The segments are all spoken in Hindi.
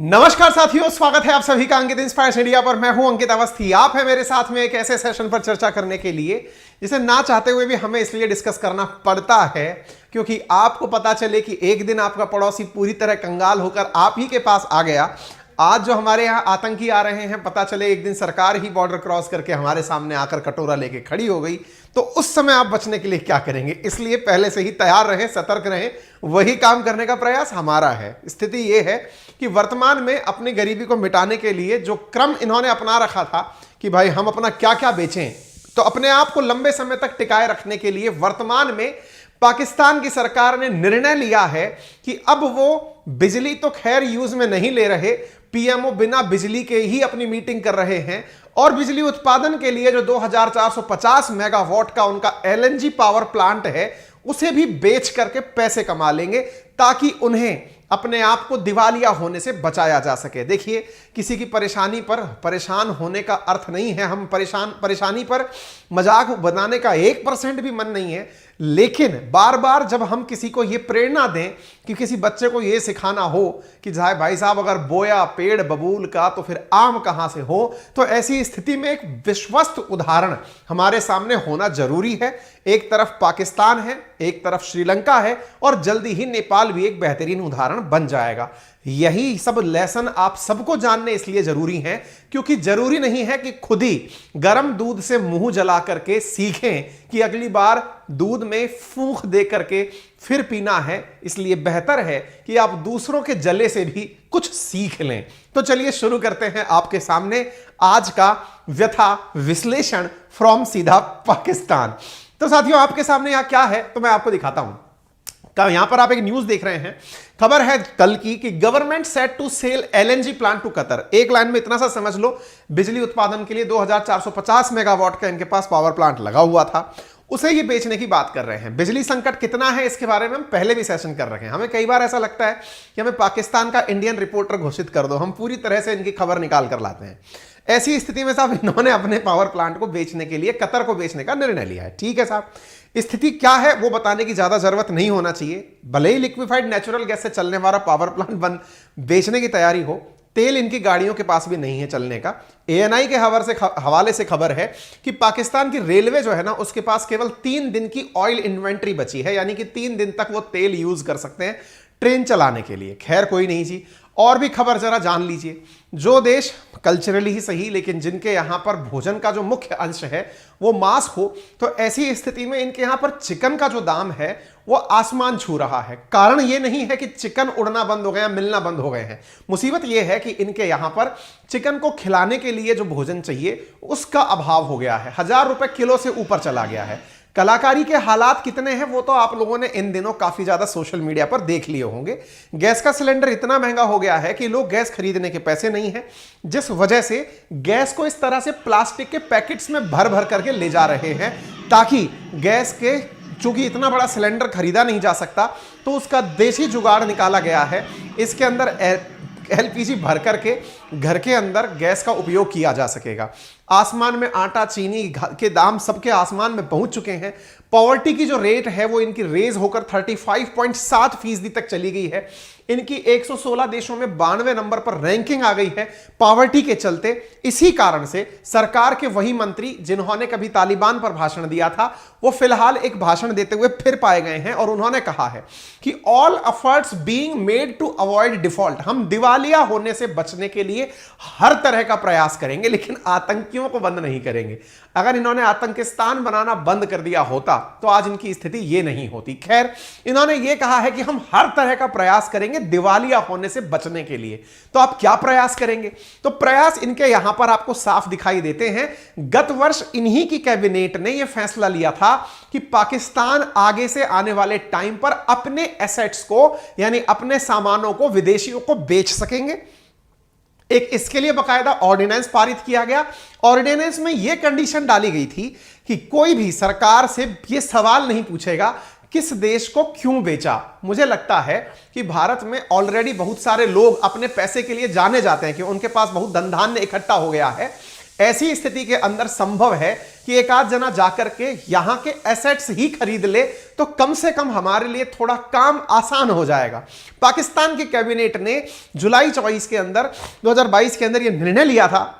नमस्कार साथियों, स्वागत है आप सभी का अंकित इंस्पायर्स इंडिया पर। मैं हूं अंकित अवस्थी। आप है मेरे साथ में एक ऐसे सेशन पर चर्चा करने के लिए जिसे ना चाहते हुए भी हमें इसलिए डिस्कस करना पड़ता है क्योंकि आपको पता चले कि एक दिन आपका पड़ोसी पूरी तरह कंगाल होकर आप ही के पास आ गया। आज जो हमारे यहाँ आतंकी आ रहे हैं, पता चले एक दिन सरकार ही बॉर्डर क्रॉस करके हमारे सामने आकर कटोरा लेके खड़ी हो गई, तो उस समय आप बचने के लिए क्या करेंगे? इसलिए पहले से ही तैयार रहें, सतर्क रहें। वही काम करने का प्रयास हमारा है। स्थिति यह है कि वर्तमान में अपनी गरीबी को मिटाने के लिए जो क्रम इन्होंने अपना रखा था कि भाई हम अपना क्या क्या बेचें, तो अपने आप को लंबे समय तक टिकाए रखने के लिए वर्तमान में पाकिस्तान की सरकार ने निर्णय लिया है कि अब वो बिजली तो खैर यूज में नहीं ले रहे, पीएमओ बिना बिजली के ही अपनी मीटिंग कर रहे हैं और बिजली उत्पादन के लिए जो 2450 मेगावाट का उनका एलएनजी पावर प्लांट है उसे भी बेच करके पैसे कमा लेंगे ताकि उन्हें अपने आप को दिवालिया होने से बचाया जा सके। देखिए, किसी की परेशानी पर परेशान होने का अर्थ नहीं है, हम परेशानी पर मजाक बनाने का 1% भी मन नहीं है, लेकिन बार बार जब हम किसी को यह प्रेरणा दें कि किसी बच्चे को यह सिखाना हो कि भाई साहब अगर बोया पेड़ बबूल का तो फिर आम कहां से हो, तो ऐसी स्थिति में एक विश्वस्त उदाहरण हमारे सामने होना जरूरी है। एक तरफ पाकिस्तान है, एक तरफ श्रीलंका है और जल्दी ही नेपाल भी एक बेहतरीन उदाहरण बन जाएगा। यही सब लेसन आप सबको जानने इसलिए जरूरी है क्योंकि जरूरी नहीं है कि खुद ही गर्म दूध से मुंह जला करके सीखें कि अगली बार दूध में फूंक दे करके फिर पीना है। इसलिए बेहतर है कि आप दूसरों के जले से भी कुछ सीख लें। तो चलिए शुरू करते हैं आपके सामने आज का व्यथा विश्लेषण फ्रॉम सीधा पाकिस्तान। तो साथियों, आपके सामने यहां क्या है तो मैं आपको दिखाता हूं। यहां पर आप एक न्यूज देख रहे हैं, खबर है कल की कि government set to sell LNG plant to Qatar. एक लाइन में इतना सा समझ लो, बिजली उत्पादन के लिए 2450 मेगावाट का इनके पास पावर प्लांट लगा हुआ था, उसे ही बेचने की बात कर रहे हैं। बिजली संकट कितना है इसके बारे में हम पहले भी सेशन कर रहे हैं। हमें कई बार ऐसा लगता है कि हमें पाकिस्तान का इंडियन रिपोर्टर घोषित कर दो, हम पूरी तरह से इनकी खबर निकाल कर लाते हैं। ऐसी स्थिति में साहब इन्होंने अपने पावर प्लांट को बेचने के लिए कतर को बेचने का निर्णय लिया है। ठीक है साहब, स्थिति क्या है वो बताने की ज्यादा जरूरत नहीं होना चाहिए। भले ही लिक्विफाइड नेचुरल गैस से चलने वाला पावर प्लांट बेचने की तैयारी हो, तेल इनकी गाड़ियों के पास भी नहीं है चलने का। एएनआई के हवाले से खबर है कि पाकिस्तान की रेलवे जो है ना, उसके पास केवल 3 दिन की ऑयल इन्वेंट्री बची है, यानी कि 3 दिन तक वो तेल यूज कर सकते हैं ट्रेन चलाने के लिए। खैर कोई नहीं जी, और भी खबर जरा जान लीजिए। जो देश कल्चरली ही सही लेकिन जिनके यहां पर भोजन का जो मुख्य अंश है वो मांस हो, तो ऐसी स्थिति में इनके यहां पर चिकन का जो दाम है वो आसमान छू रहा है। कारण ये नहीं है कि चिकन उड़ना बंद हो गया, मिलना बंद हो गए हैं। मुसीबत ये है कि इनके यहां पर चिकन को खिलाने के लिए जो भोजन चाहिए उसका अभाव हो गया है, 1000 रुपए किलो से ऊपर चला गया है। कलाकारी के हालात कितने हैं वो तो आप लोगों ने इन दिनों काफी ज्यादा सोशल मीडिया पर देख लिए होंगे। गैस का सिलेंडर इतना महंगा हो गया है कि लोग गैस खरीदने के पैसे नहीं हैं, जिस वजह से गैस को इस तरह से प्लास्टिक के पैकेट्स में भर भर करके ले जा रहे हैं ताकि गैस के, चूंकि इतना बड़ा सिलेंडर खरीदा नहीं जा सकता तो उसका देसी जुगाड़ निकाला गया है। इसके अंदर एलपीजी भर करके घर के अंदर गैस का उपयोग किया जा सकेगा। आसमान में आटा चीनी के दाम सबके आसमान में पहुंच चुके हैं। पॉवर्टी की जो रेट है वो इनकी रेज होकर 35.7% तक चली गई है। इनकी 116 देशों में 92 नंबर पर रैंकिंग आ गई है पॉवर्टी के चलते। इसी कारण से सरकार के वही मंत्री जिन्होंने कभी तालिबान पर भाषण दिया था वो फिलहाल एक भाषण देते हुए फिर पाए गए हैं और उन्होंने कहा है कि all efforts being made to avoid default, हम दिवालिया होने से बचने के लिए हर तरह का प्रयास करेंगे लेकिन आतंकियों को बंद नहीं करेंगे। अगर इन्होंने आतंकिस्तान बनाना बंद कर दिया होता तो आज इनकी स्थिति ये नहीं होती। खैर, इन्होंने ये कहा है कि हम हर तरह का प्रयास करेंगे दिवालिया होने से बचने के लिए। तो आप क्या प्रयास करेंगे? तो प्रयास इनके यहां पर आपको साफ दिखाई देते हैं। गत वर्ष इन्हीं की कैबिनेट ने यह फैसला लिया था कि पाकिस्तान आगे से आने वाले टाइम पर अपने एसेट्स को, यानी अपने सामानों को विदेशियों को बेच सकेंगे। एक इसके लिए बकायदा ऑर्डिनेंस पारित किया गया। ऑर्डिनेंस में यह कंडीशन डाली गई थी कि कोई भी सरकार से यह सवाल नहीं पूछेगा किस देश को क्यों बेचा। मुझे लगता है कि भारत में ऑलरेडी बहुत सारे लोग अपने पैसे के लिए जाने जाते हैं कि उनके पास बहुत धन धान्य इकट्ठा हो गया है, ऐसी स्थिति के अंदर संभव है कि एक आध जना जाकर के यहां के एसेट्स ही खरीद ले तो कम से कम हमारे लिए थोड़ा काम आसान हो जाएगा। पाकिस्तान की कैबिनेट ने जुलाई 24 के अंदर 2022 के अंदर यह निर्णय लिया था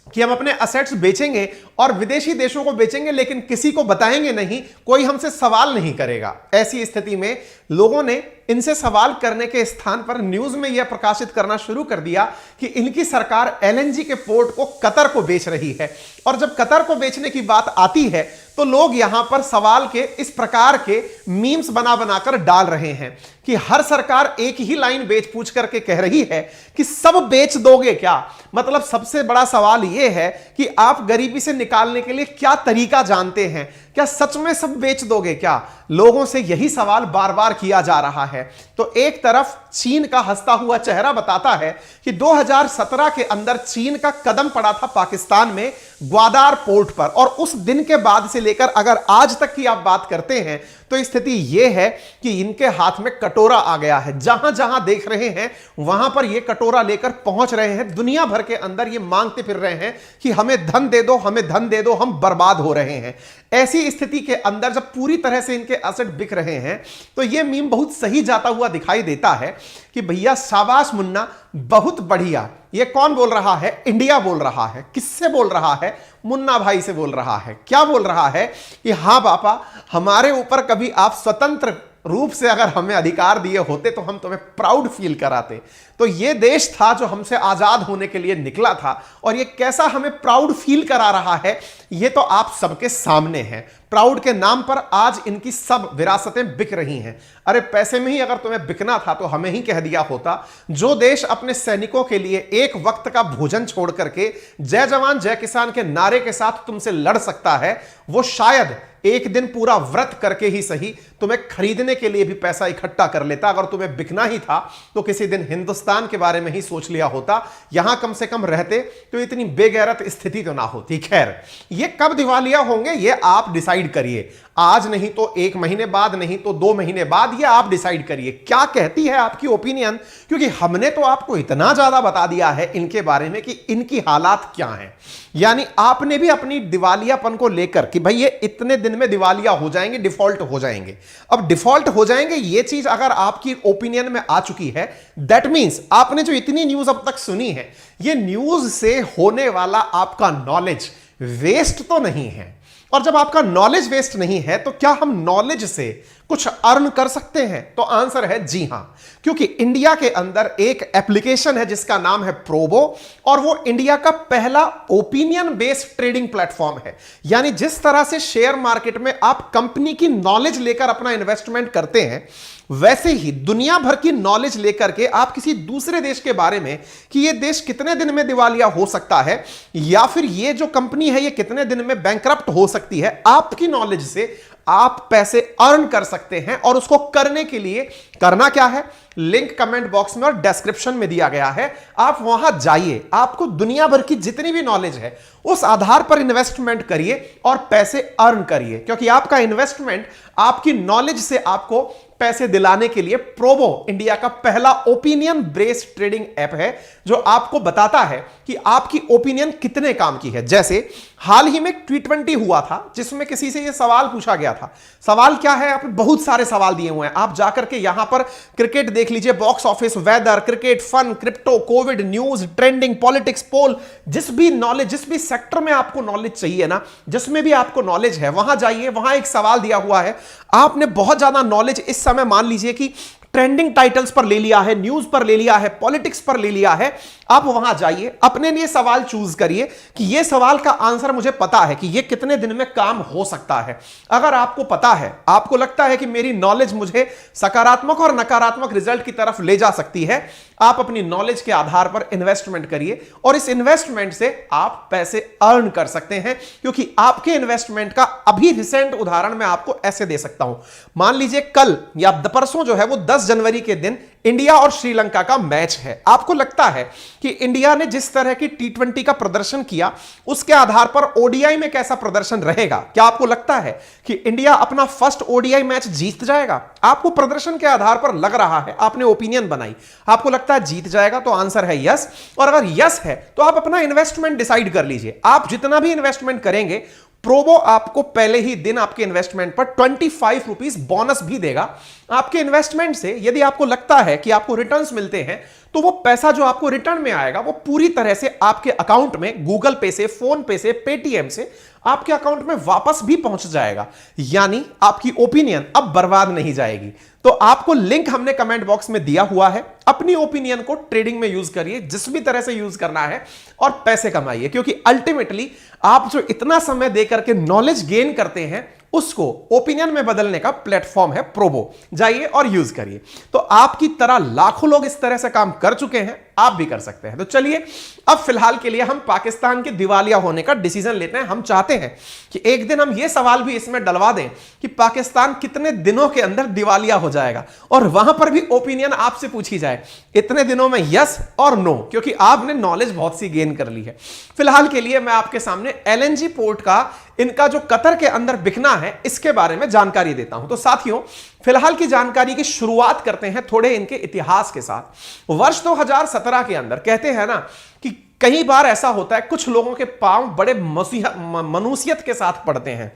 कि हम अपने असेट्स बेचेंगे और विदेशी देशों को बेचेंगे, लेकिन किसी को बताएंगे नहीं, कोई हमसे सवाल नहीं करेगा। ऐसी स्थिति में लोगों ने इनसे सवाल करने के स्थान पर न्यूज में यह प्रकाशित करना शुरू कर दिया कि इनकी सरकार एलएनजी के पोर्ट को कतर को बेच रही है। और जब कतर को बेचने की बात आती है तो लोग यहां पर सवाल के इस प्रकार के मीम्स बना बनाकर डाल रहे हैं कि हर सरकार एक ही लाइन बेच पूछ करके कह रही है कि सब बेच दोगे क्या। मतलब सबसे बड़ा सवाल यह है कि आप गरीबी से निकालने के लिए क्या तरीका जानते हैं, क्या सच में सब बेच दोगे क्या। लोगों से यही सवाल बार बार किया जा रहा है। तो एक तरफ चीन का हंसता हुआ चेहरा बताता है कि 2017 के अंदर चीन का कदम पड़ा था पाकिस्तान में ग्वादार पोर्ट पर, और उस दिन के बाद से लेकर अगर आज तक की आप बात करते हैं तो स्थिति यह है कि इनके हाथ में कटोरा आ गया है। जहां जहां देख रहे हैं वहां पर यह कटोरा लेकर पहुंच रहे हैं। दुनिया भर के अंदर ये मांगते फिर रहे हैं कि हमें धन दे दो, हमें धन दे दो, हम बर्बाद हो रहे हैं। ऐसी स्थिति के अंदर जब पूरी तरह से इनके एसेट बिक रहे हैं तो यह मीम बहुत सही जाता हुआ दिखाई देता है कि भैया शाबाश मुन्ना, बहुत बढ़िया। ये कौन बोल रहा है? इंडिया बोल रहा है। किससे बोल रहा है? मुन्ना भाई से बोल रहा है। क्या बोल रहा है कि हां पापा, हमारे ऊपर कभी आप स्वतंत्र रूप से अगर हमें अधिकार दिए होते तो हम तुम्हें प्राउड फील कराते। तो ये देश था जो हमसे आजाद होने के लिए निकला था, और ये कैसा हमें प्राउड फील करा रहा है ये तो आप सबके सामने है। प्राउड के नाम पर आज इनकी सब विरासतें बिक रही हैं। अरे पैसे में ही अगर तुम्हें बिकना था तो हमें ही कह दिया होता। जो देश अपने सैनिकों के लिए एक वक्त का भोजन छोड़ करके जय जवान जय किसान के नारे के साथ तुमसे लड़ सकता है, वो शायद एक दिन पूरा व्रत करके ही सही तुम्हें खरीदने के लिए भी पैसा इकट्ठा कर लेता। अगर तुम्हें बिकना ही था तो किसी दिन हिंदुस्तान के बारे में ही सोच लिया होता, यहां कम से कम रहते तो इतनी बेगैरत स्थिति तो ना होती। खैर, ये कब दिवालिया होंगे ये आप डिसाइड करिए। आज नहीं तो 1 महीने बाद, नहीं तो 2 महीने बाद, ये आप डिसाइड करिए। क्या कहती है आपकी ओपिनियन, क्योंकि हमने तो आपको इतना ज्यादा बता दिया है इनके बारे में कि इनकी हालात क्या हैं। यानी आपने भी अपनी दिवालियापन को लेकर कि भाई ये इतने दिन में दिवालिया हो जाएंगे, डिफॉल्ट हो जाएंगे। अब डिफॉल्ट हो जाएंगे ये चीज अगर आपकी ओपिनियन में आ चुकी है, दैट मींस आपने जो इतनी न्यूज अब तक सुनी है, ये न्यूज से होने वाला आपका नॉलेज वेस्ट तो नहीं है। और जब आपका नॉलेज वेस्ट नहीं है तो क्या हम नॉलेज से कुछ अर्न कर सकते हैं? तो आंसर है जी हां, क्योंकि इंडिया के अंदर एक एप्लीकेशन है जिसका नाम है प्रोबो, और वो इंडिया का पहला ओपिनियन बेस्ड ट्रेडिंग प्लेटफॉर्म है। यानी जिस तरह से शेयर मार्केट में आप कंपनी की नॉलेज लेकर अपना इन्वेस्टमेंट करते हैं, वैसे ही दुनिया भर की नॉलेज लेकर के आप किसी दूसरे देश के बारे में कि ये देश कितने दिन में दिवालिया हो सकता है, या फिर ये जो कंपनी है ये कितने दिन में बैंकरप्ट हो सकती है, आपकी नॉलेज से आप पैसे अर्न कर सकते हैं। और उसको करने के लिए करना क्या है, लिंक कमेंट बॉक्स में और डिस्क्रिप्शन में दिया गया है। आप वहां जाइए, आपको दुनिया भर की जितनी भी नॉलेज है उस आधार पर इन्वेस्टमेंट करिए और पैसे अर्न करिए, क्योंकि आपका इन्वेस्टमेंट आपकी नॉलेज से आपको पैसे दिलाने के लिए प्रोबो इंडिया का पहला ओपिनियन बेस्ड ट्रेडिंग ऐप है, जो आपको बताता है कि आपकी ओपिनियन कितने काम की है। जैसे हाल ही में T20 हुआ था जिसमें किसी से यह सवाल पूछा गया था। सवाल क्या है? आप बहुत सारे सवाल दिए हुए हैं, आप जाकर के यहां पर क्रिकेट देख लीजिए, box office, weather, cricket, fun, crypto, covid, news, trending, politics, poll, जिस भी नॉलेज, जिस भी सेक्टर में आपको नॉलेज चाहिए ना, जिसमें भी आपको नॉलेज है वहां जाइए। वहां एक सवाल दिया हुआ है, आपने बहुत ज्यादा नॉलेज इस समय मान लीजिए कि ट्रेंडिंग टाइटल्स पर ले लिया है, न्यूज पर ले लिया है, पॉलिटिक्स पर ले लिया है, आप वहां जाइए, अपने लिए सवाल चूज करिए कि यह सवाल का आंसर मुझे पता है कि यह कितने दिन में काम हो सकता है। अगर आपको पता है, आपको लगता है कि मेरी नॉलेज मुझे सकारात्मक और नकारात्मक रिजल्ट की तरफ ले जा सकती है, आप अपनी नॉलेज के आधार पर इन्वेस्टमेंट करिए और इस इन्वेस्टमेंट से आप पैसे अर्न कर सकते हैं। क्योंकि आपके इन्वेस्टमेंट का अभी रिसेंट उदाहरण मैं आपको ऐसे दे सकता हूं। मान लीजिए कल या परसों जो है वो 10 जनवरी के दिन इंडिया और श्रीलंका का मैच है। आपको लगता है कि इंडिया ने जिस तरह की T20 का प्रदर्शन किया उसके आधार पर ओडीआई में कैसा प्रदर्शन रहेगा? क्या आपको लगता है कि इंडिया अपना फर्स्ट ओडीआई मैच जीत जाएगा? आपको प्रदर्शन के आधार पर लग रहा है, आपने ओपिनियन बनाई, आपको लगता है जीत जाएगा, तो आंसर है यस। और अगर यस है तो आप अपना इन्वेस्टमेंट डिसाइड कर लीजिए। आप जितना भी इन्वेस्टमेंट करेंगे, प्रोबो आपको पहले ही दिन आपके इन्वेस्टमेंट पर 25 रुपीस बोनस भी देगा। आपके इन्वेस्टमेंट से यदि आपको लगता है कि आपको रिटर्न्स मिलते हैं तो वो पैसा जो आपको रिटर्न में आएगा वो पूरी तरह से आपके अकाउंट में गूगल पे से, फोन पे से, पेटीएम से आपके अकाउंट में वापस भी पहुंच जाएगा। यानी आपकी ओपिनियन अब बर्बाद नहीं जाएगी। तो आपको लिंक हमने कमेंट बॉक्स में दिया हुआ है। अपनी ओपिनियन को ट्रेडिंग में यूज करिए, जिस भी तरह से यूज करना है, और पैसे कमाइए, क्योंकि अल्टीमेटली आप जो इतना समय देकर के नॉलेज गेन करते हैं उसको ओपिनियन में बदलने का प्लेटफॉर्म है प्रोबो। जाइए और यूज करिए। तो आपकी तरह लाखों लोग इस तरह से काम कर चुके हैं, आप भी कर सकते हैं। तो चलिए अब फिलहाल के लिए हम पाकिस्तान के दिवालिया होने का डिसीजन लेते हैं। हम चाहते हैं कि एक दिन हम यह सवाल भी इसमें डलवा दें कि पाकिस्तान कितने दिनों के अंदर दिवालिया हो जाएगा, और वहां पर भी ओपिनियन आपसे पूछी जाए इतने दिनों में यस और नो, क्योंकि आपने नॉलेज बहुत सी गेन कर ली है। फिलहाल के लिए मैं आपके सामने एलएनजी पोर्ट का, इनका जो कतर के अंदर बिकना है, इसके बारे में जानकारी देता हूं। तो साथियों, फिलहाल की जानकारी की शुरुआत करते हैं थोड़े इनके इतिहास के साथ। वर्ष 2017 के अंदर कहते हैं ना कि कई बार ऐसा होता है कुछ लोगों के पांव बड़े मनुष्यत के साथ पड़ते हैं।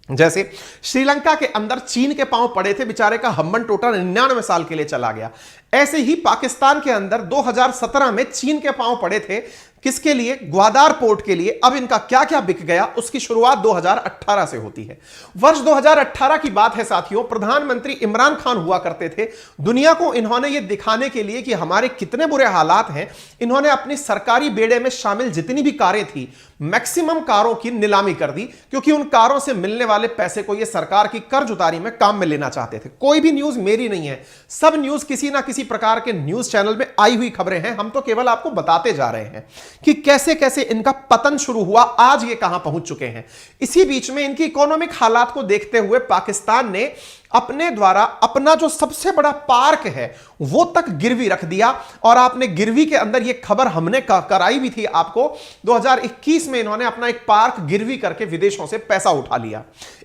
जैसे श्रीलंका के अंदर चीन के पांव पड़े थे, बेचारे का हम्बन टोटा 99 साल के लिए चला गया। ऐसे ही पाकिस्तान के अंदर 2017 में चीन के पांव पड़े थे, किसके लिए? ग्वादार पोर्ट के लिए। अब इनका क्या क्या बिक गया, उसकी शुरुआत 2018 से होती है। वर्ष 2018 की बात है साथियों, प्रधानमंत्री इमरान खान हुआ करते थे। दुनिया को इन्होंने यह दिखाने के लिए कि हमारे कितने बुरे हालात हैं, इन्होंने अपनी सरकारी बेड़े में शामिल जितनी भी कारें थी, मैक्सिमम कारों की नीलामी कर दी, क्योंकि उन कारों से मिलने वाले पैसे को यह सरकार की कर्ज उतारी में काम में लेना चाहते थे। कोई भी न्यूज मेरी नहीं है, सब न्यूज किसी ना किसी प्रकार के न्यूज चैनल में आई हुई खबरें हैं। हम तो केवल आपको बताते जा रहे हैं कि कैसे कैसे इनका पतन शुरू हुआ, आज ये कहां पहुंच चुके हैं। इसी बीच में इनकी इकोनॉमिक हालात को देखते हुए पाकिस्तान ने अपने द्वारा अपना जो सबसे बड़ा पार्क है वो तक गिरवी रख दिया। और आपने गिरवी के अंदर ये खबर हमने कराई भी थी आपको, 2021 में इन्होंने अपना एक पार्क गिरवी करके विदेशों से पैसा उठा लिया।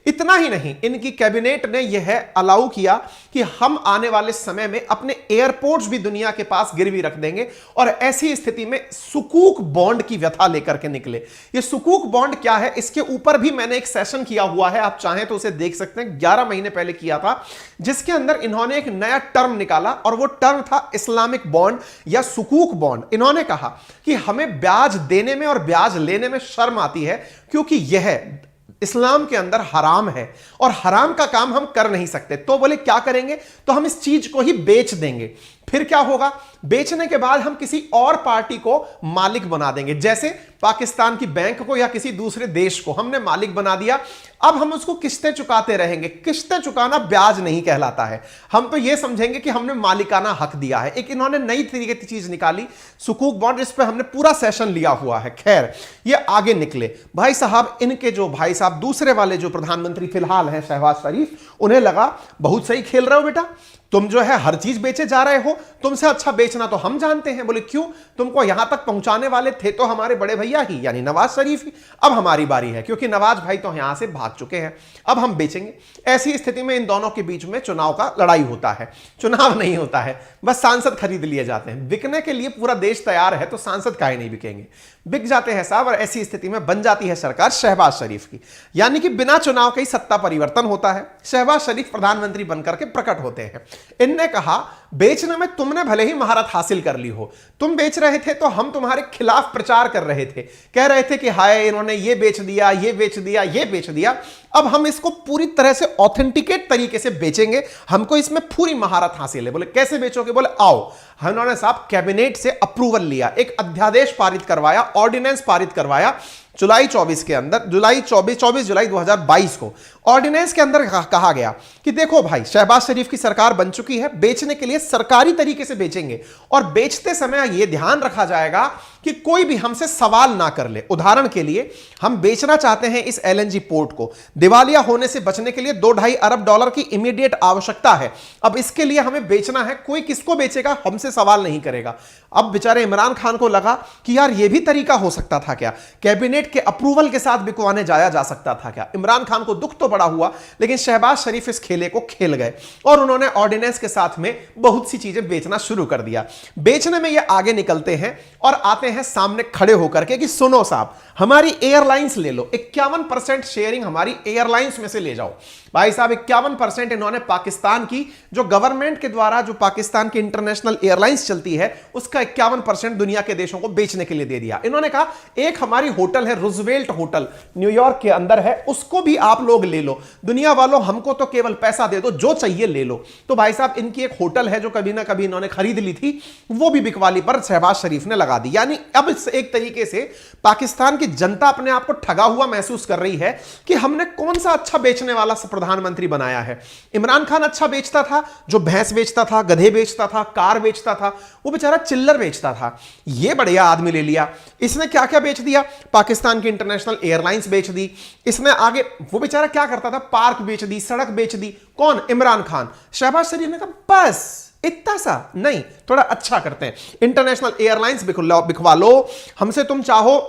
इतना ही नहीं, इनकी कैबिनेट ने यह अलाउ किया कि हम आने वाले समय में अपने एयरपोर्ट्स भी दुनिया के पास गिरवी रख देंगे। और ऐसी स्थिति में सुकूक बॉन्ड की व्यथा लेकर के निकले। ये सुकूक बॉन्ड क्या है, इसके ऊपर भी मैंने एक सेशन किया हुआ है, आप चाहें तो उसे देख सकते हैं। 11 महीने पहले किया था, जिसके अंदर इन्होंने एक नया टर्म निकाला, और वो टर्म था इस्लामिक बॉन्ड या सुकूक बॉन्ड। इन्होंने कहा कि हमें ब्याज देने में और ब्याज लेने में शर्म आती है, क्योंकि यह इस्लाम के अंदर हराम है और हराम का काम हम कर नहीं सकते। तो बोले क्या करेंगे, तो हम इस चीज को ही बेच देंगे। फिर क्या होगा, बेचने के बाद हम किसी और पार्टी को मालिक बना देंगे। जैसे पाकिस्तान की बैंक को या किसी दूसरे देश को हमने मालिक बना दिया, अब हम उसको किस्तें चुकाते रहेंगे। किस्तें चुकाना ब्याज नहीं कहलाता है, हम तो यह समझेंगे कि हमने मालिकाना हक दिया है। एक इन्होंने नई तरीके की चीज निकाली, सुकूक बॉन्ड, इस पर हमने पूरा सेशन लिया हुआ है। खैर, ये आगे निकले भाई साहब। इनके जो भाई साहब दूसरे वाले जो प्रधानमंत्री फिलहाल हैं, शहबाज शरीफ, उन्हें लगा बहुत सही खेल रहे हो बेटा, तुम जो है हर चीज बेचे जा रहे हो, तुमसे अच्छा बेचना तो हम जानते हैं। बोले क्यों, तुमको यहां तक पहुंचाने वाले थे तो हमारे बड़े भैया ही, यानी नवाज शरीफ ही। अब हमारी बारी है, क्योंकि नवाज भाई तो यहां से भाग चुके हैं, अब हम बेचेंगे। ऐसी स्थिति में इन दोनों के बीच में चुनाव का लड़ाई होता है। चुनाव नहीं होता है, बस सांसद खरीद लिए जाते हैं। बिकने के लिए पूरा देश तैयार है, तो सांसद काहे नहीं बिकेंगे, बिक जाते हैं साहब। और ऐसी स्थिति में बन जाती है सरकार शहबाज शरीफ की, यानी कि बिना चुनाव के ही सत्ता परिवर्तन होता है। शहबाज शरीफ प्रधानमंत्री बनकर के प्रकट होते हैं। इनने कहा बेचने में तुमने भले ही महारत हासिल कर ली हो, तुम बेच रहे थे तो हम तुम्हारे खिलाफ प्रचार कर रहे थे, कह रहे थे कि हाय इन्होंने ये बेच दिया, ये बेच दिया, ये बेच दिया। अब हम इसको पूरी तरह से ऑथेंटिकेट तरीके से बेचेंगे, हमको इसमें पूरी महारत हासिल है। बोले कैसे बेचोगे, बोले आओ। उन्होंने साहब कैबिनेट से अप्रूवल लिया, एक अध्यादेश पारित करवाया, ऑर्डिनेंस पारित करवाया। जुलाई 24 के अंदर, जुलाई 24 जुलाई 2022 को ऑर्डिनेंस के अंदर कहा गया कि देखो भाई, शहबाज शरीफ की सरकार बन चुकी है, बेचने के लिए सरकारी तरीके से बेचेंगे और बेचते समय यह ध्यान रखा जाएगा कि कोई भी हमसे सवाल ना कर ले। उदाहरण के लिए हम बेचना चाहते हैं इस एलएनजी पोर्ट को, दिवालिया होने से बचने के लिए $2-2.5 अरब की इमीडिएट आवश्यकता है। अब इसके लिए हमें बेचना है, कोई किसको बेचेगा, हमसे सवाल नहीं करेगा। अब बेचारे इमरान खान को लगा कि यार ये भी तरीका हो सकता था क्या, कैबिनेट के अप्रूवल के साथ बिकवाने जाया जा सकता था क्या। इमरान खान को दुख तो बड़ा हुआ, लेकिन शहबाज शरीफ इस खेले को खेल गए और उन्होंने ऑर्डिनेंस के साथ में बहुत सी चीजें बेचना शुरू कर दिया। बेचने में ये आगे निकलते हैं और आते हैं सामने खड़े होकर के कि सुनो साहब, हमारी एयरलाइंस ले लो, 51% शेयरिंग हमारी एयरलाइंस में से ले जाओ। भाई साहब 51% इन्होंने पाकिस्तान की, जो गवर्नमेंट के द्वारा जो पाकिस्तान की इंटरनेशनल एयरलाइंस चलती है, उसका 51% दुनिया के देशों को बेचने के लिए दे दिया। इन्होंने कहा एक हमारी होटल है, रूजवेल्ट होटल न्यूयॉर्क के अंदर है, उसको भी आप लोग ले लो। दुनिया वालों, हमको तो केवल पैसा दे दो, जो चाहिए ले लो। तो भाई साहब इनकी एक होटल है जो कभी ना कभी इन्होंने खरीद ली थी, वो भी बिकवाली पर शहबाज शरीफ ने लगा दी। यानी अब एक तरीके से पाकिस्तान की जनता अपने आप को ठगा हुआ महसूस कर रही है कि हमने कौन सा अच्छा बेचने वाला प्रधानमंत्री बनाया है। इमरान खान अच्छा बेचता था, जो भैंस बेचता था, गधे बेचता था, कार बेचता था, वो बेचारा चिल्लर बेचता था। ये बढ़िया आदमी ले लिया, इसने क्या क्या बेच दिया, पाकिस्तान की इंटरनेशनल एयरलाइंस बेच दी। इसने आगे, वो बेचारा क्या करता था, पार्क बेच दी, सड़क बेच दी। कौन? इमरान खान। शहबाज शरीफ ने कहा बस इतना सा नहीं, थोड़ा अच्छा करते हैं, इंटरनेशनल एयरलाइंस बिकवा लो हमसे, तुम चाहो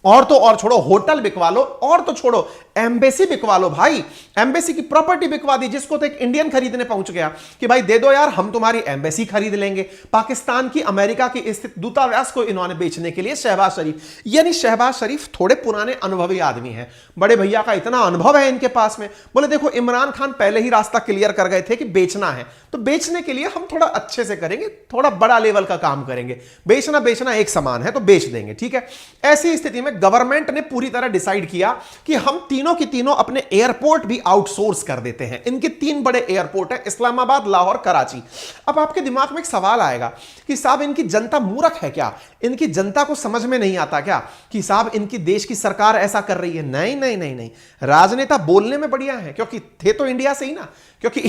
और तो और छोड़ो होटल बिकवा लो, और तो छोड़ो एम्बेसी बिकवा लो। भाई एम्बेसी की प्रॉपर्टी बिकवा दी, जिसको तो एक इंडियन खरीदने पहुंच गया कि भाई दे दो यार, हम तुम्हारी एम्बेसी खरीद लेंगे। पाकिस्तान की, अमेरिका की स्थित दूतावास को इन्होंने बेचने के लिए शहबाज शरीफ, यानी शहबाज शरीफ थोड़े पुराने अनुभवी आदमी हैं, बड़े भैया का इतना अनुभव है इनके पास में। बोले देखो इमरान खान पहले ही रास्ता क्लियर कर गए थे कि बेचना है, तो बेचने के लिए हम थोड़ा अच्छे से करेंगे, थोड़ा बड़ा लेवल का काम करेंगे, बेचना एक समान है तो बेच देंगे, ठीक है। ऐसी स्थिति में गवर्नमेंट ने पूरी तरह डिसाइड किया कि हम तीनों की तीनों अपने एयरपोर्ट भी आउटसोर्स कर देते हैं। इनके 3 बड़े एयरपोर्ट हैं, इस्लामाबाद, लाहौर, कराची। अब आपके दिमाग में एक सवाल आएगा कि साहब इनकी जनता मूर्ख है क्या, इनकी जनता को समझ में नहीं आता क्या कि साहब इनकी देश की सरकार ऐसा कर रही है। नहीं नहीं नहीं नहीं, राजनेता बोलने में बढ़िया है, क्योंकि थे तो इंडिया से ही ना, क्योंकि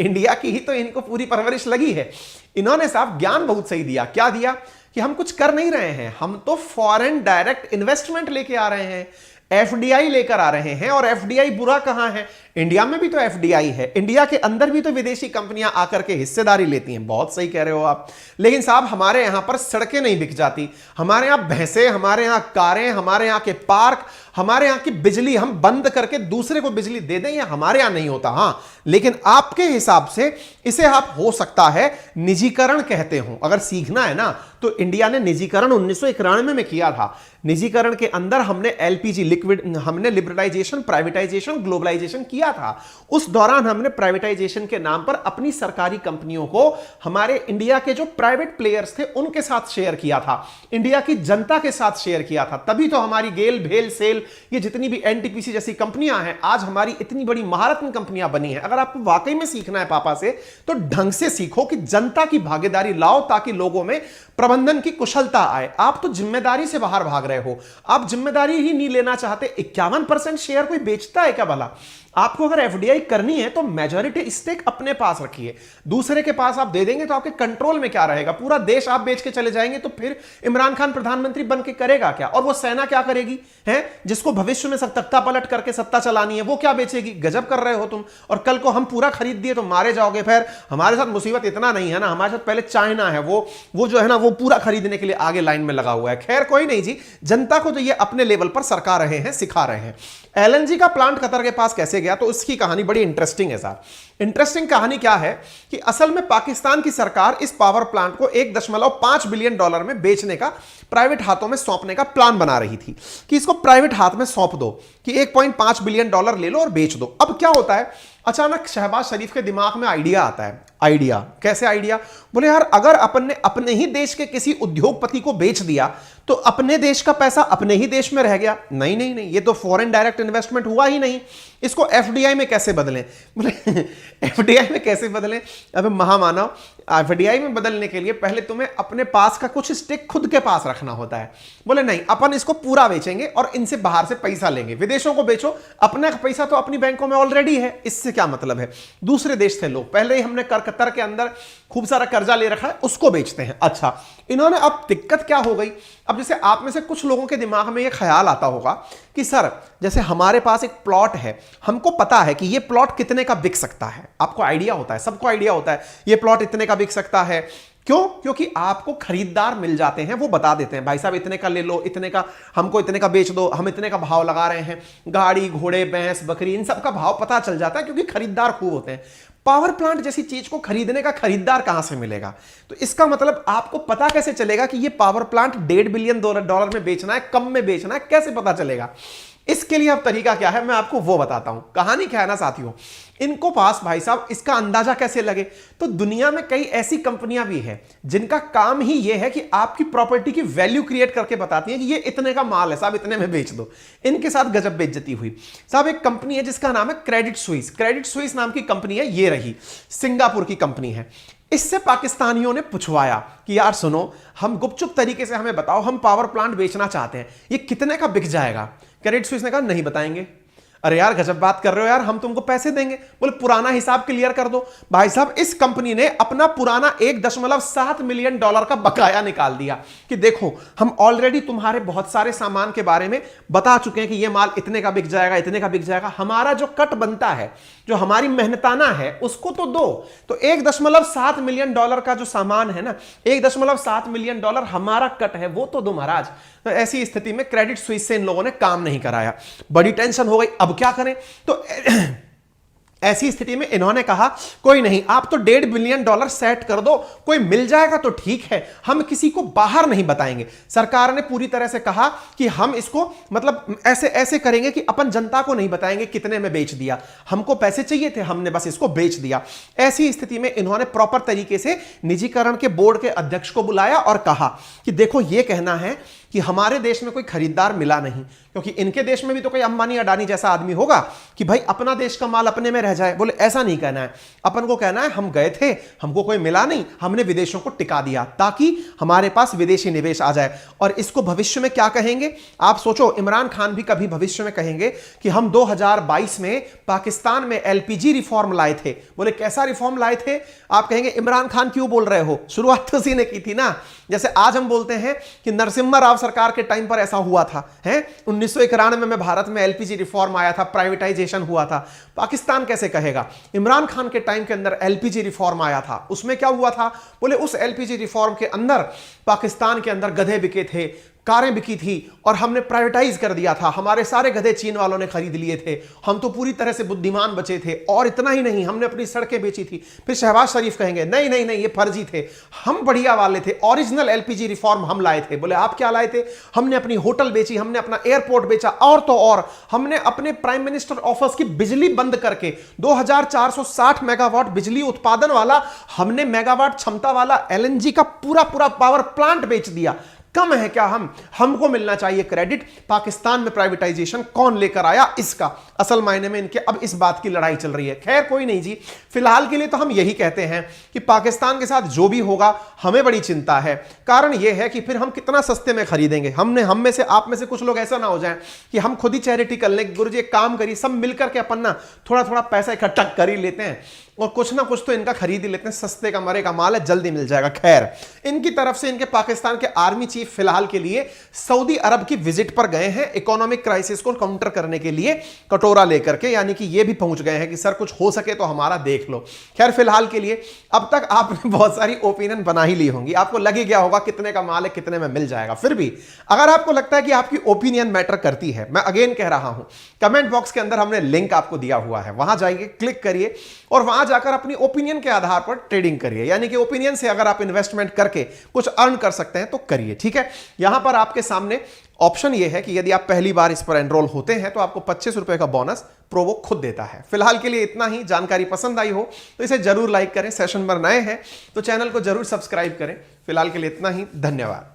इंडिया की ही तो इनको पूरी परवरिश लगी है। इन्होंने साहब ज्ञान बहुत सही दिया। क्या दिया कि हम कुछ कर नहीं रहे हैं, हम तो फॉरेन डायरेक्ट इन्वेस्टमेंट लेके आ रहे हैं, एफडीआई लेकर आ रहे हैं। और एफडीआई बुरा कहां है, इंडिया में भी तो एफडीआई है, इंडिया के अंदर भी तो विदेशी कंपनियां आकर के हिस्सेदारी लेती हैं। बहुत सही कह रहे हो आप, लेकिन साहब हमारे यहां पर सड़कें नहीं बिक जाती, हमारे यहां भैंसे, हमारे यहां कारें, हमारे यहां के पार्क, हमारे यहां की बिजली हम बंद करके दूसरे को बिजली दे दें, ये हमारे यहां नहीं होता। हां, लेकिन आपके हिसाब से इसे आप हो सकता है निजीकरण कहते हो। अगर सीखना है ना तो इंडिया ने निजीकरण 1991 में किया था। निजीकरण के अंदर हमने एलपीजी लिक्विड, हमने लिबरलाइजेशन, प्राइवेटाइजेशन, ग्लोबलाइजेशन किया था। उस दौरान हमने प्राइवेटाइजेशन के नाम पर अपनी सरकारी कंपनियों को हमारे इंडिया के जो प्राइवेट प्लेयर्स थे उनके साथ शेयर किया था, इंडिया की जनता के साथ शेयर किया था। तभी तो हमारी गेल, भेल, सेल, ये जितनी भी एनटीपीसी जैसी कंपनियां हैं आज हमारी इतनी बड़ी महारत्न कंपनियां बनी हैं। अगर आपको वाकई में सीखना है पापा से तो ढंग से सीखो कि जनता की भागीदारी लाओ ताकि लोगों में प्रबंधन की कुशलता आए। आप तो जिम्मेदारी से बाहर भाग रहे हो, आप जिम्मेदारी ही नहीं लेना चाहते। 51% शेयर कोई बेचता है क्या भला? आपको अगर एफडीआई करनी है तो मेजॉरिटी स्टेक अपने पास रखिए, दूसरे के पास आप दे देंगे तो आपके कंट्रोल में क्या रहेगा? पूरा देश आप बेच के चले जाएंगे तो फिर इमरान खान प्रधानमंत्री बन के करेगा क्या? और वो सेना क्या करेगी है, जिसको भविष्य में तख्ता पलट करके सत्ता चलानी है, वो क्या बेचेगी? गजब कर रहे हो तुम। और कल को हम पूरा खरीद दिए तो मारे जाओगे। फिर हमारे साथ मुसीबत इतना नहीं है ना, हमारे साथ पहले चाइना है, वो जो है ना वो पूरा खरीदने के लिए आगे लाइन में लगा हुआ है। खैर कोई नहीं जी, जनता को तो ये अपने लेवल पर सरका रहे हैं, सिखा रहे हैं। एलएनजी का प्लांट कतर के पास कैसे गया तो उसकी कहानी बड़ी इंटरेस्टिंग है साहब। इंटरेस्टिंग कहानी क्या है कि असल में पाकिस्तान की सरकार इस पावर प्लांट को $1.5 बिलियन में बेचने का, प्राइवेट हाथों में सौंपने का प्लान बना रही थी कि इसको प्राइवेट हाथ में सौंप दो कि $1.5 बिलियन ले लो और बेच दो। अब क्या होता है, अचानक शहबाज शरीफ के दिमाग में आइडिया आता है। आइडिया कैसे? आइडिया बोले यार अगर अपन ने अपने ही देश के किसी उद्योगपति को बेच दिया तो अपने देश का पैसा अपने ही देश में रह गया। नहीं नहीं नहीं, ये तो फॉरेन डायरेक्ट इन्वेस्टमेंट हुआ ही नहीं, इसको एफडीआई में कैसे बदलें? बोले एफडीआई में कैसे बदलें? अब महामानव, एफडीआई में बदलने के लिए पहले तुम्हें अपने पास का कुछ स्टेक खुद के पास रखना होता है। बोले नहीं, अपन इसको पूरा बेचेंगे और इनसे बाहर से पैसा लेंगे, विदेशों को बेचो, अपना पैसा तो अपनी बैंकों में ऑलरेडी है, इससे क्या मतलब है। दूसरे देश से लोग पहले ही हमने कतर के अंदर खूब सारा कर्जा ले रखा है, उसको बेचते हैं। अच्छा, इन्होंने अब दिक्कत क्या हो गई, अब जैसे आप में से कुछ लोगों के दिमाग में यह ख्याल आता होगा कि सर जैसे हमारे पास एक प्लॉट है, हमको पता है कि यह प्लॉट कितने का बिक सकता है। आपको आइडिया होता है, सबको आइडिया होता है यह प्लॉट इतने का बिक सकता है। क्यों? क्योंकि आपको खरीदार मिल जाते हैं, वो बता देते हैं भाई साहब इतने का ले लो, इतने का हमको इतने का बेच दो, हम इतने का भाव लगा रहे हैं। गाड़ी, घोड़े, भैंस, बकरी, इन सब का भाव पता चल जाता है क्योंकि खरीदार खूब होते हैं। पावर प्लांट जैसी चीज को खरीदने का खरीदार कहां से मिलेगा? तो इसका मतलब आपको पता कैसे चलेगा कि ये पावर प्लांट $1.5 बिलियन में बेचना है, कम में बेचना है, कैसे पता चलेगा? इसके लिए अब तरीका क्या है, मैं आपको वो बताता हूं। कहानी क्या है ना साथियों, इनको पास भाई साहब इसका अंदाजा कैसे लगे, तो दुनिया में कई ऐसी कंपनियां भी हैं जिनका काम ही ये है कि आपकी प्रॉपर्टी की वैल्यू क्रिएट करके बताती हैं कि ये इतने का माल है साहब, इतने में बेच दो। इनके साथ गजब बेइज्जती हुई साहब। एक कंपनी है जिसका नाम है क्रेडिट स्विस। क्रेडिट स्विस नाम की कंपनी है, ये रही, सिंगापुर की कंपनी है। इससे पाकिस्तानियों ने पूछवाया कि यार सुनो, हम गुपचुप तरीके से हमें बताओ, हम पावर प्लांट बेचना चाहते हैं, ये कितने का बिक जाएगा? क्रेडिट स्विस ने कहा नहीं बताएंगे। अरे यार गजब बात कर रहे हो यार, हम तुमको पैसे देंगे। बोले पुराना हिसाब क्लियर कर दो। भाई साहब इस कंपनी ने अपना पुराना $1.7 मिलियन का बकाया निकाल दिया कि देखो हम ऑलरेडी तुम्हारे बहुत सारे सामान के बारे में बता चुके हैं कि ये माल इतने का बिक जाएगा, इतने का बिक जाएगा। हमारा जो कट बनता है, जो हमारी मेहनताना है, उसको तो दो। तो $1.7 मिलियन का जो सामान है ना, $1.7 मिलियन हमारा कट है, वो तो दो महाराज। तो ऐसी स्थिति में क्रेडिट स्विस से इन लोगों ने काम नहीं कराया, बड़ी टेंशन हो गई। अब क्या करें? तो ऐसी स्थिति में इन्होंने कहा कोई नहीं, आप तो $1.5 बिलियन सेट कर दो, कोई मिल जाएगा तो ठीक है, हम किसी को बाहर नहीं बताएंगे। सरकार ने पूरी तरह से कहा कि हम इसको मतलब ऐसे ऐसे करेंगे कि अपन जनता को नहीं बताएंगे कितने में बेच दिया, हमको पैसे चाहिए थे, हमने बस इसको बेच दिया। ऐसी स्थिति में इन्होंने प्रॉपर तरीके से निजीकरण के बोर्ड के अध्यक्ष को बुलाया और कहा कि देखो ये कहना है कि हमारे देश में कोई खरीदार मिला नहीं, क्योंकि इनके देश में भी तो कोई अंबानी अडानी जैसा आदमी होगा कि भाई अपना देश का माल अपने में रह जाए। बोले ऐसा नहीं कहना है, अपन को कहना है हम गए थे, हमको कोई मिला नहीं, हमने विदेशों को टिका दिया ताकि हमारे पास विदेशी निवेश आ जाए। और इसको भविष्य में क्या कहेंगे आप सोचो, इमरान खान भी कभी भविष्य में कहेंगे कि हम 2022 में पाकिस्तान में LPG रिफॉर्म लाए थे। बोले कैसा रिफॉर्म लाए थे? आप कहेंगे इमरान खान क्यों बोल रहे हो, शुरुआत तो उसी ने की थी ना। जैसे आज हम बोलते हैं कि नरसिम्हा राव सरकार के टाइम पर ऐसा हुआ था, है 1991 में भारत में LPG रिफॉर्म आया था, प्राइवेटाइजेशन हुआ था। पाकिस्तान कैसे कहेगा? इमरान खान के टाइम के अंदर LPG रिफॉर्म आया था, उसमें क्या हुआ था? बोले उस LPG रिफॉर्म के अंदर पाकिस्तान के अंदर गधे बिके थे, कारें बिकी थी और हमने प्राइवेटाइज कर दिया था, हमारे सारे गधे चीन वालों ने खरीद लिए थे, हम तो पूरी तरह से बुद्धिमान बचे थे। और इतना ही नहीं, हमने अपनी सड़कें बेची थी। फिर शहबाज शरीफ कहेंगे नहीं नहीं नहीं ये फर्जी थे, हम बढ़िया वाले थे, ओरिजिनल LPG रिफॉर्म हम लाए थे। बोले आप क्या लाए थे? हमने अपनी होटल बेची, हमने अपना एयरपोर्ट बेचा, और तो और हमने अपने प्राइम मिनिस्टर ऑफिस की बिजली बंद करके 2460 मेगावाट बिजली उत्पादन वाला, हमने मेगावाट क्षमता वाला LNG का पूरा पूरा पावर प्लांट बेच दिया। कम है क्या हम? हमको मिलना चाहिए क्रेडिट। पाकिस्तान में प्राइवेटाइजेशन कौन लेकर आया, इसका असल मायने में इनके अब इस बात की लड़ाई चल रही है। खैर कोई नहीं जी, फिलहाल के लिए तो हम यही कहते हैं कि पाकिस्तान के साथ जो भी होगा हमें बड़ी चिंता है। कारण यह है कि फिर हम कितना सस्ते में खरीदेंगे। हम में से, आप में से कुछ लोग ऐसा ना हो जाए कि हम खुद ही चैरिटी कर लें, गुरुजी एक काम करिए, सब मिलकर के अपन ना थोड़ा थोड़ा पैसा इकट्ठा कर ही लेते हैं और कुछ ना कुछ तो इनका खरीद ही लेते हैं, सस्ते का मरे का माल है, जल्दी मिल जाएगा। खैर इनकी तरफ से इनके पाकिस्तान के आर्मी चीफ फिलहाल के लिए सऊदी अरब की विजिट पर गए हैं, इकोनॉमिक क्राइसिस को काउंटर करने के लिए कटोरा लेकर के, यानी कि ये भी पहुंच गए हैं कि सर कुछ हो सके तो हमारा देख लो। खैर फिलहाल के लिए अब तक आपने बहुत सारी ओपिनियन बना ही ली होंगी, आपको लग ही गया होगा कितने का माल है, कितने में मिल जाएगा। फिर भी अगर आपको लगता है कि आपकी ओपिनियन मैटर करती है, मैं अगेन कह रहा हूं, कमेंट बॉक्स के अंदर हमने लिंक आपको दिया हुआ है, वहां जाइए, क्लिक करिए और वहां जाकर अपनी ओपिनियन के आधार पर ट्रेडिंग करिए। यानी कि ओपिनियन से अगर आप इन्वेस्टमेंट करके कुछ अर्न कर सकते हैं तो करिए, ठीक है। यहां पर आपके सामने ऑप्शन यह है कि यदि आप पहली बार इस पर एनरोल होते हैं तो आपको 25 रुपए का बोनस प्रोवो खुद देता है। फिलहाल के लिए इतना ही। जानकारी पसंद आई हो तो इसे जरूर लाइक करें, सेशन पर नए हैं तो चैनल को जरूर सब्सक्राइब करें। फिलहाल के लिए इतना ही, धन्यवाद।